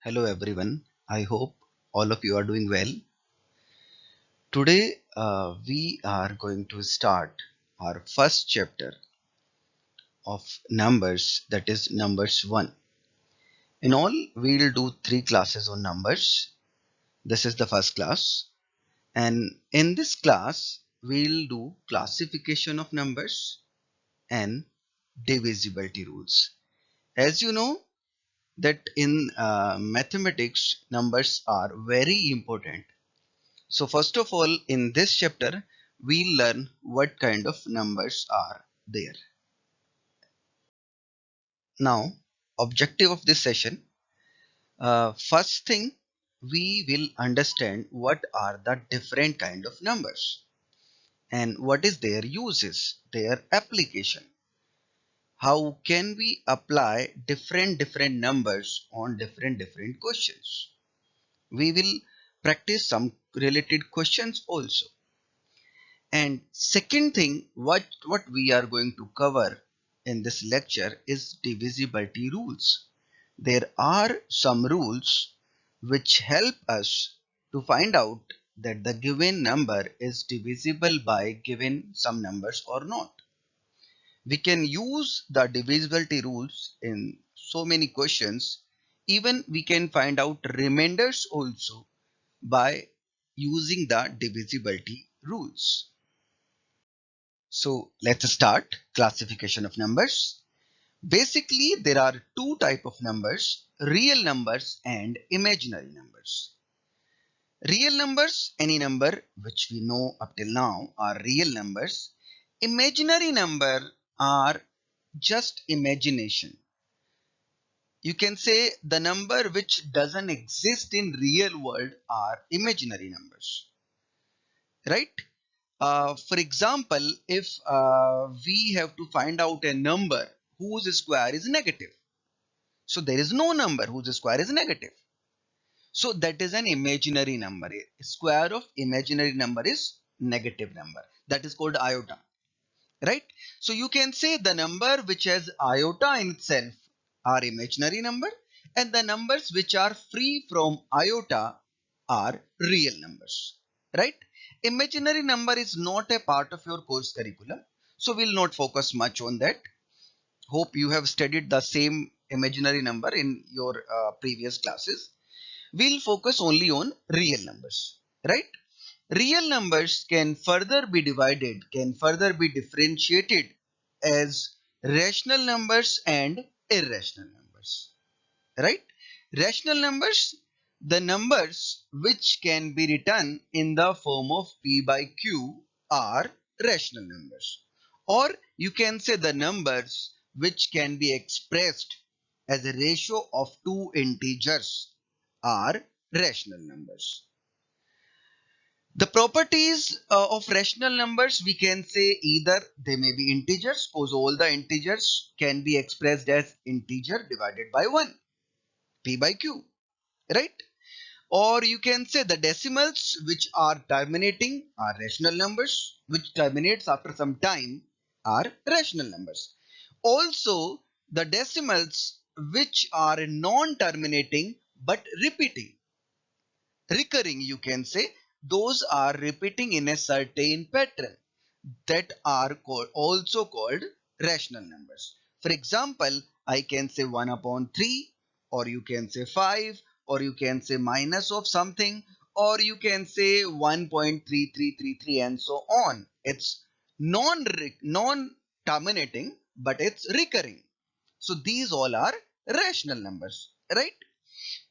Hello everyone. I hope all of you are doing well. Today we are going to start our first chapter of numbers, that is numbers 1. In all, we'll do 3 classes on numbers. This is the first class, and in this class we'll do classification of numbers and divisibility rules. As you know that in mathematics numbers are very important. So first of all, in this chapter, we'll learn what kind of numbers are there. Now, objective of this session, first thing, we will understand what are the different kind of numbers and what is their uses, their application. How can we apply different numbers on different questions? We will practice some related questions also. And second thing, what we are going to cover in this lecture is divisibility rules. There are some rules which help us to find out that the given number is divisible by given some numbers or not. We can use the divisibility rules in so many questions. Even we can find out remainders also by using the divisibility rules. So let's start classification of numbers. Basically, there are two type of numbers, real numbers and imaginary numbers. Real numbers, any number which we know up till now are real numbers. Imaginary number are just imagination. You can say the number which doesn't exist in real world are imaginary numbers, right? For example, if we have to find out a number whose square is negative, so there is no number whose square is negative. So that is an imaginary number. A square of imaginary number is negative number. That is called iota, right? So you can say the number which has iota in itself are imaginary number, and the numbers which are free from iota are real numbers, right? Imaginary number is not a part of your course curriculum, so we'll not focus much on that. Hope you have studied the same imaginary number in your previous classes. We'll focus only on real numbers, right? Real numbers can further be divided, can further be differentiated as rational numbers and irrational numbers, right? Rational numbers, the numbers which can be written in the form of p by q are rational numbers. Or you can say the numbers which can be expressed as a ratio of two integers are rational numbers. The properties of rational numbers, we can say either they may be integers, because all the integers can be expressed as integer divided by 1, p by q, right? Or you can say the decimals which are terminating are rational numbers, which terminates after some time are rational numbers. Also, the decimals which are non-terminating but repeating, recurring, you can say, those are repeating in a certain pattern, that are also called rational numbers. For example, I can say 1 upon 3, or you can say 5, or you can say minus of something, or you can say 1.3333 and so on. It's non terminating, but it's recurring. So these all are rational numbers, right?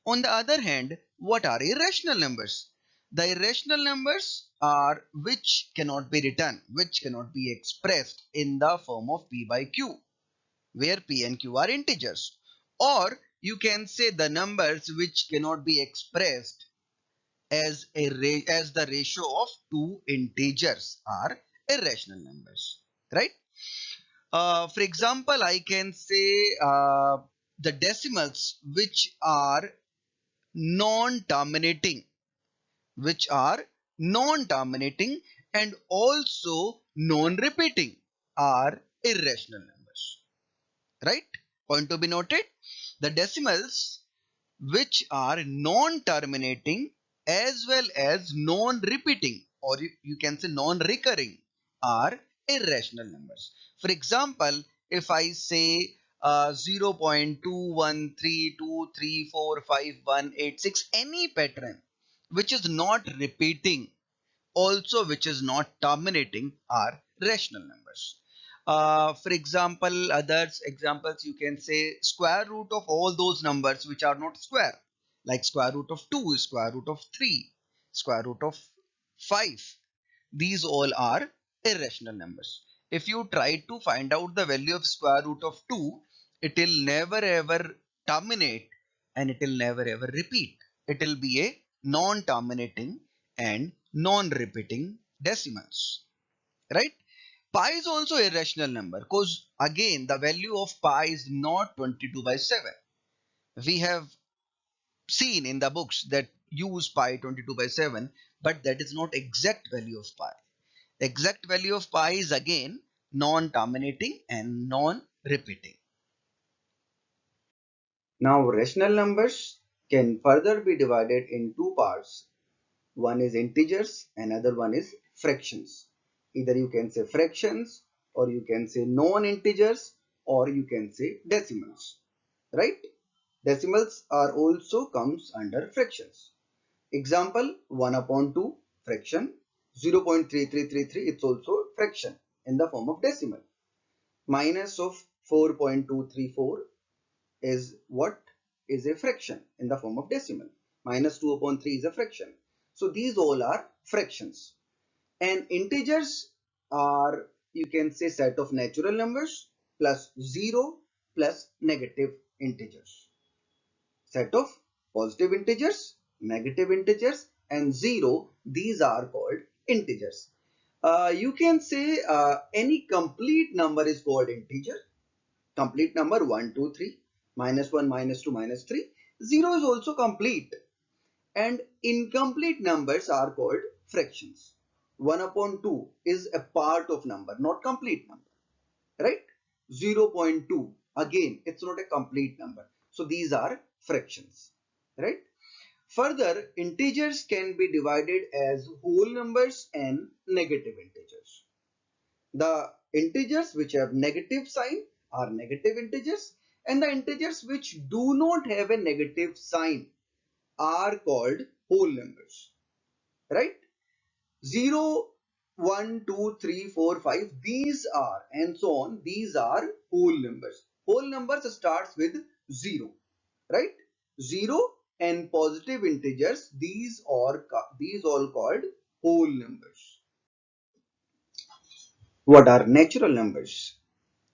On the other hand, what are irrational numbers? The irrational numbers are which cannot be written, which cannot be expressed in the form of p by q, where p and q are integers. Or you can say the numbers which cannot be expressed as as the ratio of two integers are irrational numbers, right? For example, I can say the decimals non-terminating which are non-terminating and also non-repeating are irrational numbers, right? Point to be noted, the decimals which are non-terminating as well as non-repeating, or you can say non-recurring, are irrational numbers. For example, if I say 0.213234518, any pattern which is not repeating, also which is not terminating, are rational numbers. For example, others examples, you can say square root of all those numbers which are not square, like square root of 2, square root of 3, square root of 5. These all are irrational numbers. If you try to find out the value of square root of 2, it will never ever terminate and it will never ever repeat. It will be a non-terminating and non-repeating decimals, right? Pi is also a rational number because again the value of pi is not 22 by 7. We have seen in the books that use pi 22 by 7, but that is not exact value of pi. The exact value of pi is again non-terminating and non-repeating. Now, rational numbers can further be divided in two parts. One is integers, another one is fractions. Either you can say fractions, or you can say non-integers, or you can say decimals, right? Decimals are also comes under fractions. Example, 1 upon 2 fraction, 0.3333, it's also fraction in the form of decimal. Minus of 4.234 is what? Is a fraction in the form of decimal. Minus 2 upon 3 is a fraction. So these all are fractions. And integers are, you can say, set of natural numbers plus 0 plus negative integers. Set of positive integers, negative integers, and 0, these are called integers. You can say any complete number is called integer. Complete number 1, 2, 3, minus 1, minus 2, minus 3. 0 is also complete. And incomplete numbers are called fractions. 1 upon 2 is a part of number, not complete number, right? 0.2, again, it's not a complete number. So these are fractions, right? Further, integers can be divided as whole numbers and negative integers. The integers which have negative sign are negative integers, and the integers which do not have a negative sign are called whole numbers, right? 0, 1, 2, 3, 4, 5, these are, and so on, these are whole numbers. Whole numbers starts with 0, right? 0 and positive integers, these all called whole numbers. What are natural numbers?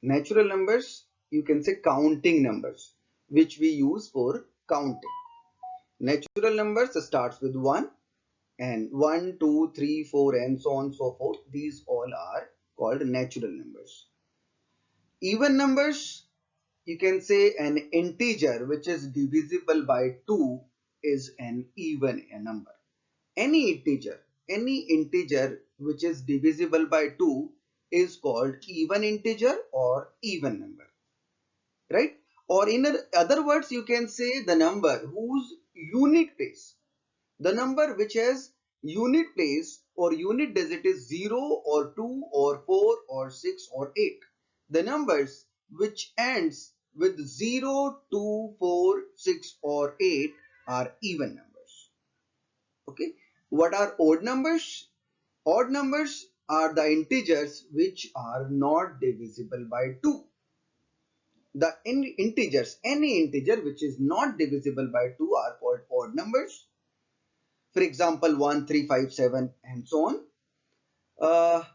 Natural numbers, you can say counting numbers, which we use for counting. Natural numbers starts with 1, and 1, 2, 3, 4, and so on and so forth. These all are called natural numbers. Even numbers, you can say an integer which is divisible by 2 is an even number. Any integer which is divisible by 2 is called even integer or even number, right? Or in other words, you can say the number whose unit place, the number which has unit place or unit digit is 0 or 2 or 4 or 6 or 8. The numbers which ends with 0, 2, 4, 6 or 8 are even numbers. Okay. What are odd numbers? Odd numbers are the integers which are not divisible by 2. The integers, any integer which is not divisible by 2 are called odd numbers. For example, 1, 3, 5, 7, and so on.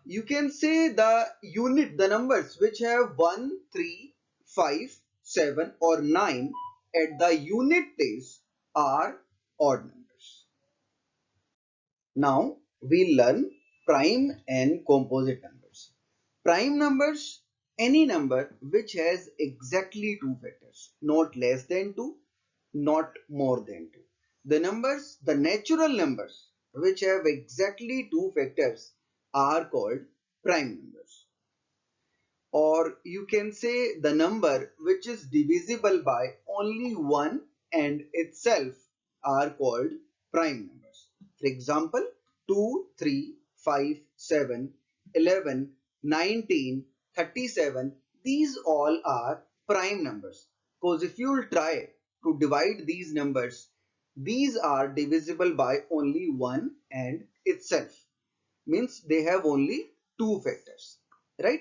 You can say the numbers which have 1, 3, 5, 7 or 9 at the unit place are odd numbers. Now we learn prime and composite numbers. Prime numbers, any number which has exactly two factors, not less than 2, not more than 2. The natural numbers which have exactly two factors are called prime numbers. Or you can say the number which is divisible by only 1 and itself are called prime numbers. For example, 2, 3, 5, 7, 11, 19, 37, these all are prime numbers. Because if you will try to divide these numbers, these are divisible by only 1 and itself. Means they have only two factors, right?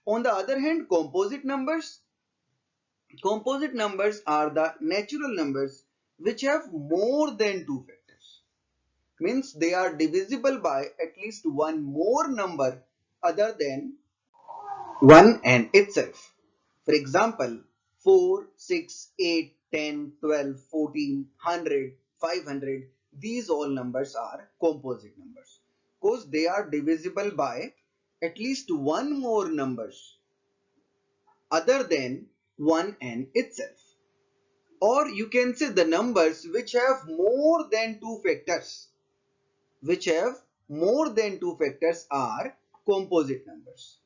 On the other hand, composite numbers are the natural numbers which have more than two factors. Means they are divisible by at least one more number other than 1 and itself. For example, 4, 6, 8, 10, 12, 14, 100, 500, these all numbers are composite numbers because they are divisible by at least one more numbers other than 1 and itself. Or you can say the numbers which have more than two factors, which have more than two factors are composite numbers.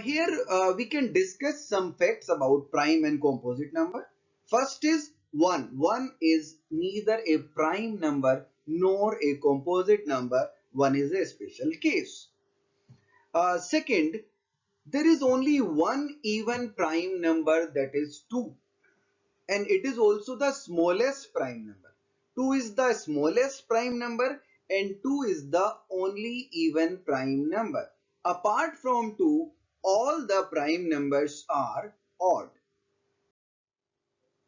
Here we can discuss some facts about prime and composite number. First is 1. 1 is neither a prime number nor a composite number. 1 is a special case. Second, there is only one even prime number, that is 2. And it is also the smallest prime number. 2 is the smallest prime number and 2 is the only even prime number. Apart from 2, all the prime numbers are odd.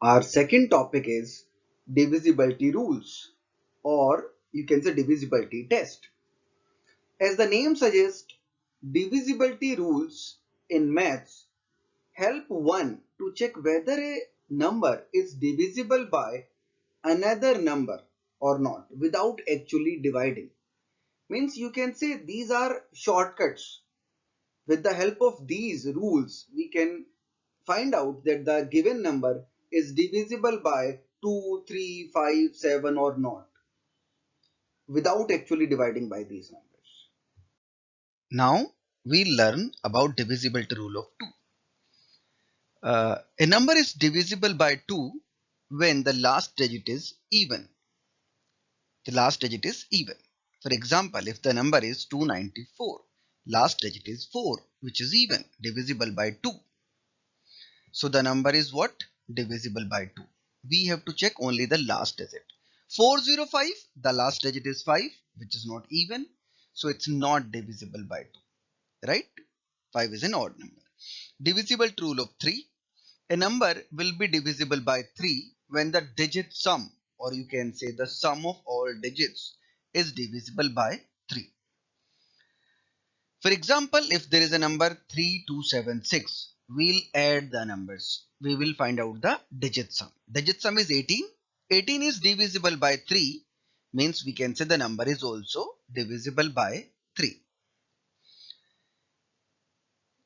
Our second topic is divisibility rules, or you can say divisibility test. As the name suggests, divisibility rules in maths help one to check whether a number is divisible by another number or not without actually dividing. Means you can say these are shortcuts. With the help of these rules, we can find out that the given number is divisible by 2, 3, 5, 7 or not without actually dividing by these numbers. Now we learn about divisibility rule of 2. A number is divisible by 2 when the last digit is even. The last digit is even. For example, if the number is 294, last digit is 4, which is even, divisible by 2. So the number is what? Divisible by 2. We have to check only the last digit. 405, the last digit is 5, which is not even. So it's not divisible by 2. Right? 5 is an odd number. Divisible rule of 3. A number will be divisible by 3 when the digit sum, or you can say the sum of all digits, is divisible by 3. For example, if there is a number 3276, we'll add the numbers. We will find out the digit sum. Digit sum is 18. 18 is divisible by 3, means we can say the number is also divisible by 3.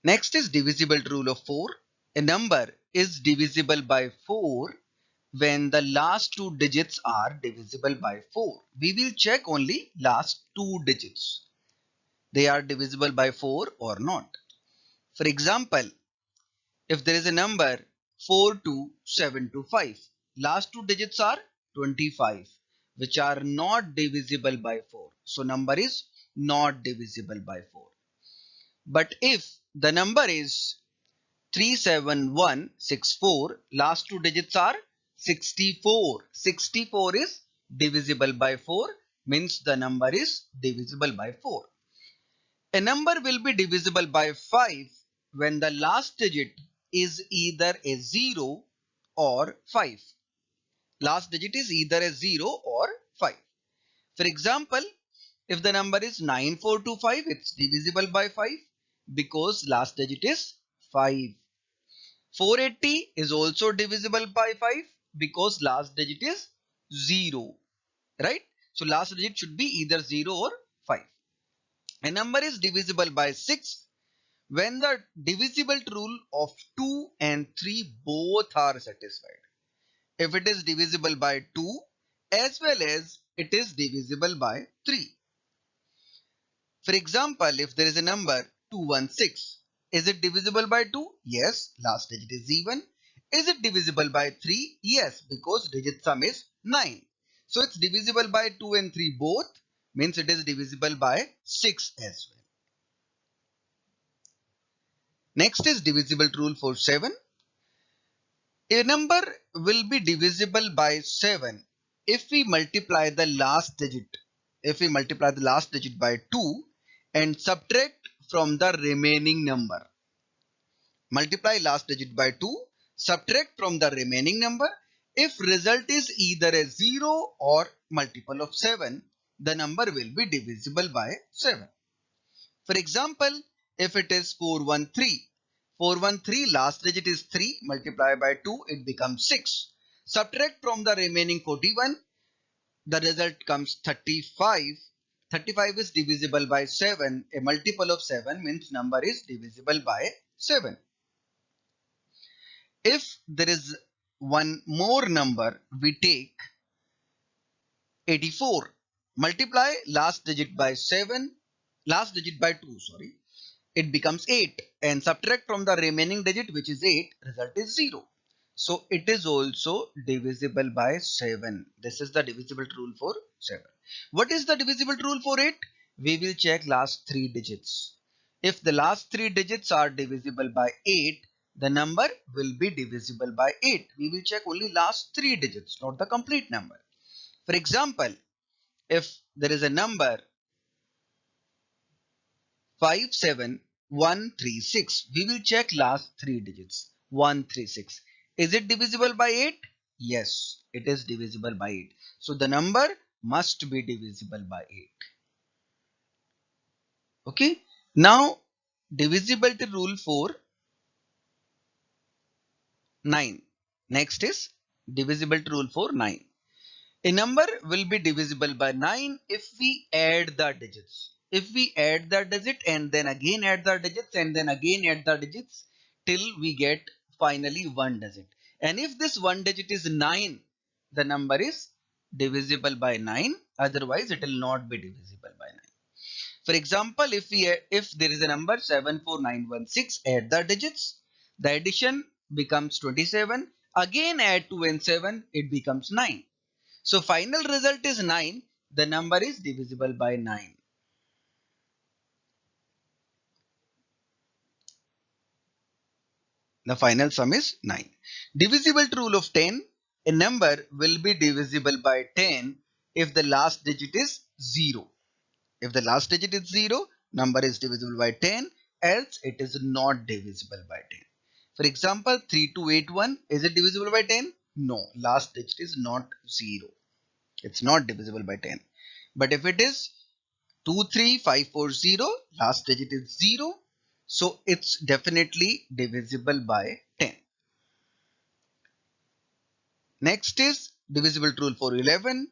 Next is divisible rule of 4. A number is divisible by 4 when the last two digits are divisible by 4. We will check only last two digits. They are divisible by 4 or not. For example, if there is a number 42725, last two digits are 25, which are not divisible by 4. So number is not divisible by 4. But if the number is 37164, last two digits are 64. 64 is divisible by 4, means the number is divisible by 4. A number will be divisible by 5 when the last digit is either a 0 or 5. Last digit is either a 0 or 5. For example, if the number is 9425, it's divisible by 5 because last digit is 5. 480 is also divisible by 5 because last digit is 0. Right? So last digit should be either 0 or 5. A number is divisible by 6 when the divisible rule of 2 and 3 both are satisfied. If it is divisible by 2 as well as it is divisible by 3. For example, if there is a number 216, is it divisible by 2? Yes, last digit is even. Is it divisible by 3? Yes, because digit sum is 9. So it's divisible by 2 and 3 both, means it is divisible by 6 as well. Next is divisible rule for 7. A number will be divisible by 7 if we multiply the last digit. If we multiply the last digit by 2 and subtract from the remaining number. Multiply last digit by 2, subtract from the remaining number. If result is either a 0 or multiple of 7, the number will be divisible by 7. For example, if it is 413, 413 last digit is 3, multiply by 2, it becomes 6. Subtract from the remaining 41, the result comes 35. 35 is divisible by 7. A multiple of 7 means number is divisible by 7. If there is one more number, we take 84. Multiply last digit by 7, last digit by 2, sorry. It becomes 8, and subtract from the remaining digit, which is 8, result is 0. So it is also divisible by 7. This is the divisible rule for 7. What is the divisible rule for 8? We will check last 3 digits. If the last 3 digits are divisible by 8, the number will be divisible by 8. We will check only last 3 digits, not the complete number. For example, if there is a number 57136, we will check last 3 digits. 136. Is it divisible by 8? Yes, it is divisible by 8. So the number must be divisible by 8. Okay. Now divisibility rule for 9. Next is divisibility rule for 9. A number will be divisible by 9 if we add the digits. If we add the digit and then again add the digits and then again add the digits till we get finally one digit. And if this one digit is 9, the number is divisible by 9. Otherwise, it will not be divisible by 9. For example, if there is a number 74916, add the digits. The addition becomes 27. Again add 2 and 7, it becomes 9. So final result is 9. The number is divisible by 9. The final sum is 9. Divisible rule of 10. A number will be divisible by 10 if the last digit is 0. If the last digit is 0, number is divisible by 10, else it is not divisible by 10. For example, 3281, is it divisible by 10? No, last digit is not 0. It's not divisible by 10. But if it is 23540, last digit is 0, so it's definitely divisible by 10. Next is divisible rule for 11.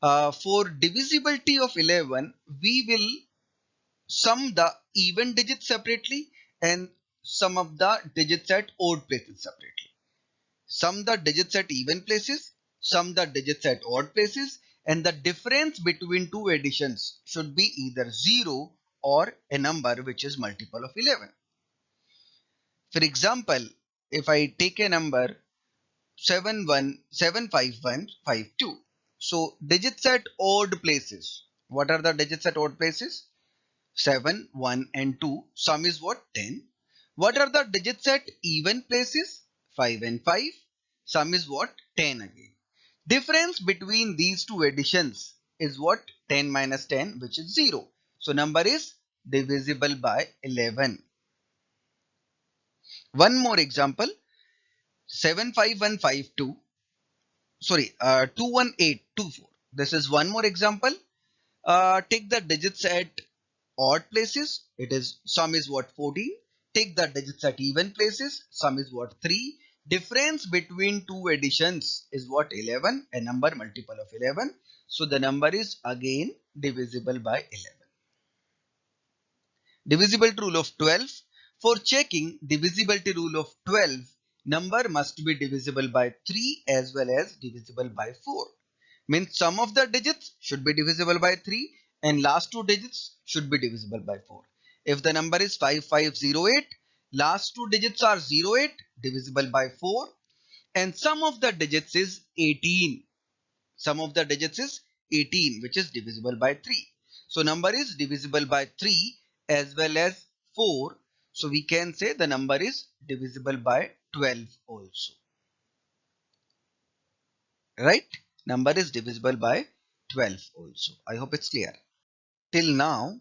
For divisibility of 11, we will sum the even digits separately and sum of the digits at odd places separately. Sum the digits at even places, sum the digits at odd places, and the difference between two additions should be either 0 or a number which is multiple of 11. For example, if I take a number 75152, so digits at odd places. What are the digits at odd places? 7, 1 and 2. Sum is what? 10. What are the digits at even places? 5 and 5. Sum is what? 10 again. Difference between these two additions is what? 10 minus 10, which is 0. So number is divisible by 11. One more example. 75152. Sorry, 21824. This is one more example. Take the digits at odd places. It is sum is what? 14. Take the digits at even places. Sum is what? 3. Difference between two additions is what? 11. A number multiple of 11. So the number is again divisible by 11. Divisibility rule of 12. For checking divisibility rule of 12, number must be divisible by 3 as well as divisible by 4. Means sum of the digits should be divisible by 3 and last two digits should be divisible by 4. If the number is 5508, last two digits are 08, divisible by 4. and sum of the digits is 18. Sum of the digits is 18, which is divisible by 3. So number is divisible by 3 as well as 4. So we can say the number is divisible by 12 also. Right? Number is divisible by 12 also. I hope it's clear. Till now,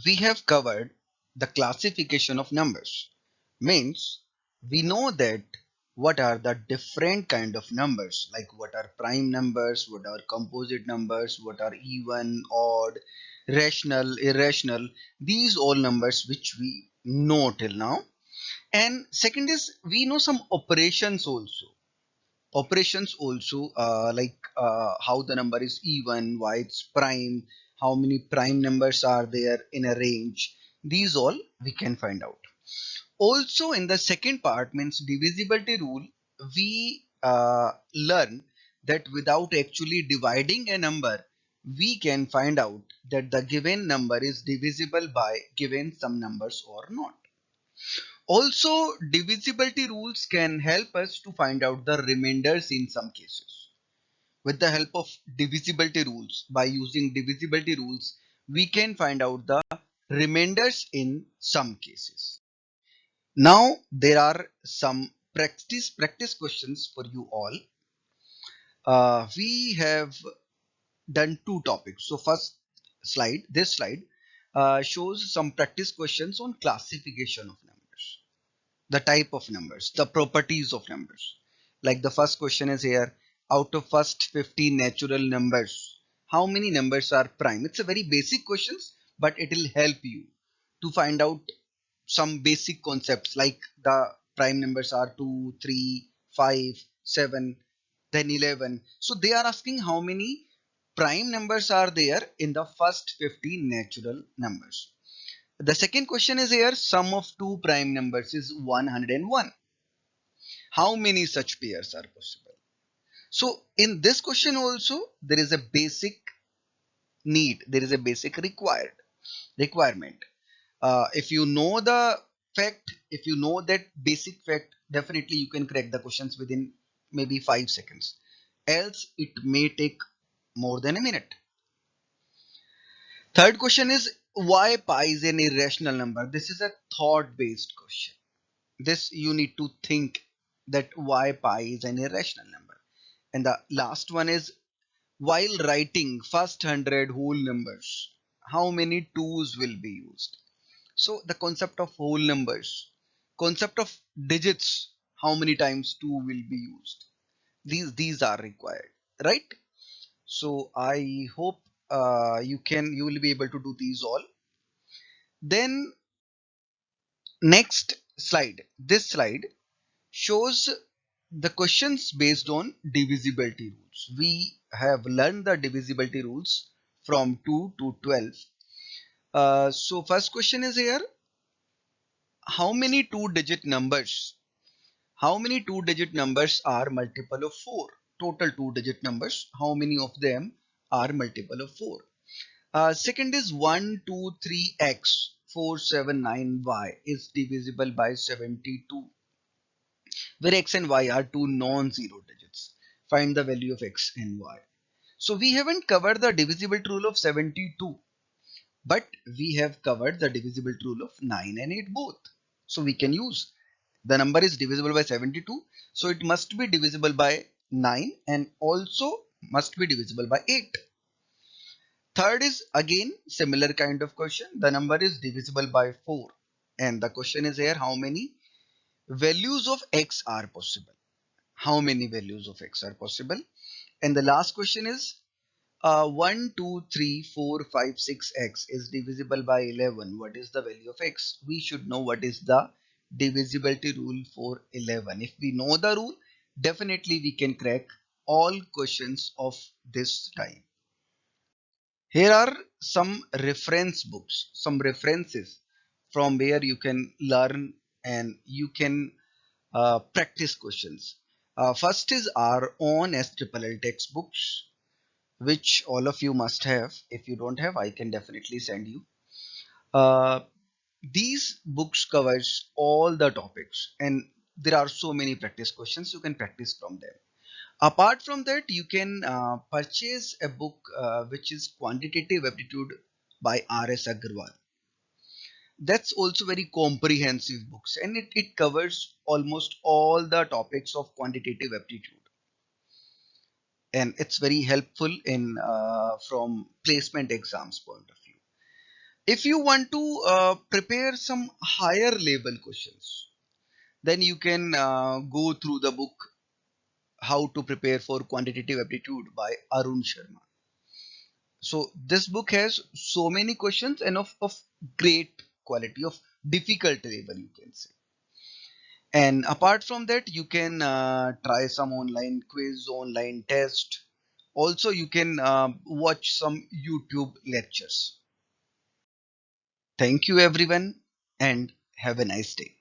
we have covered the classification of numbers. Means we know that what are the different kind of numbers, like what are prime numbers, what are composite numbers, what are even, odd, rational, irrational. These all numbers which we know till now. And second is we know some operations also. Operations also, like how the number is even, why it's prime, how many prime numbers are there in a range. These all we can find out. Also in the second part, means divisibility rule, we learn that without actually dividing a number, we can find out that the given number is divisible by given some numbers or not. Also, divisibility rules can help us to find out the remainders in some cases. With the help of divisibility rules, by using divisibility rules, we can find out the remainders in some cases. Now, there are some practice questions for you all. We have done two topics. So, first slide, this slide shows some practice questions on classification of numbers, the type of numbers, the properties of numbers. Like the first question is here, out of first 50 natural numbers, how many numbers are prime? It's a very basic questions, but it will help you to find out some basic concepts, like the prime numbers are 2, 3, 5, 7, then 11. So they are asking how many prime numbers are there in the first 50 natural numbers. The second question is here, sum of two prime numbers is 101. How many such pairs are possible? So in this question also, there is a basic need, there is a basic requirement. If you know the fact, if you know that basic fact, definitely you can crack the questions within maybe 5 seconds. Else it may take more than a minute. Third question is, why pi is an irrational number? This is a thought based question. This you need to think that why pi is an irrational number. And the last one is, while writing first 100 whole numbers, how many twos will be used? So the concept of whole numbers, concept of digits, how many times two will be used? These are required, right? So I hope you will be able to do these all. Then next slide. This slide shows the questions based on divisibility rules. We have learned the divisibility rules from 2 to 12. So first question is here, how many two digit numbers are multiple of 4? Total two digit numbers, how many of them are multiple of 4? Second is 123x 479y is divisible by 72, where x and y are two non-zero digits. Find the value of x and y. So we haven't covered the divisibility rule of 72, but we have covered the divisibility rule of 9 and 8 both. So we can use, the number is divisible by 72, so it must be divisible by 9 and also must be divisible by 8. Third is again similar kind of question. The number is divisible by 4, and the question is here, how many values of x are possible? How many values of x are possible? And the last question is, 1, 2, 3, 4, 5, 6 x is divisible by 11. What is the value of x? We should know what is the divisibility rule for 11. If we know the rule, definitely we can crack all questions of this type. Here are some reference books, some references from where you can learn and you can practice questions. First is our own SSSL textbooks, which all of you must have. If you don't have, I can definitely send you. Uh, these books covers all the topics, and there are so many practice questions, you can practice from them. Apart from that, you can purchase a book which is Quantitative Aptitude by R.S. Agarwal. That's also very comprehensive books, and it covers almost all the topics of quantitative aptitude, and it's very helpful in from placement exams point of view. If you want to prepare some higher level questions, then you can go through the book How to Prepare for Quantitative Aptitude by Arun Sharma. So this book has so many questions and of great quality, of difficult level, you can say. And apart from that, you can try some online quiz, online test. Also, you can watch some YouTube lectures. Thank you, everyone, and have a nice day.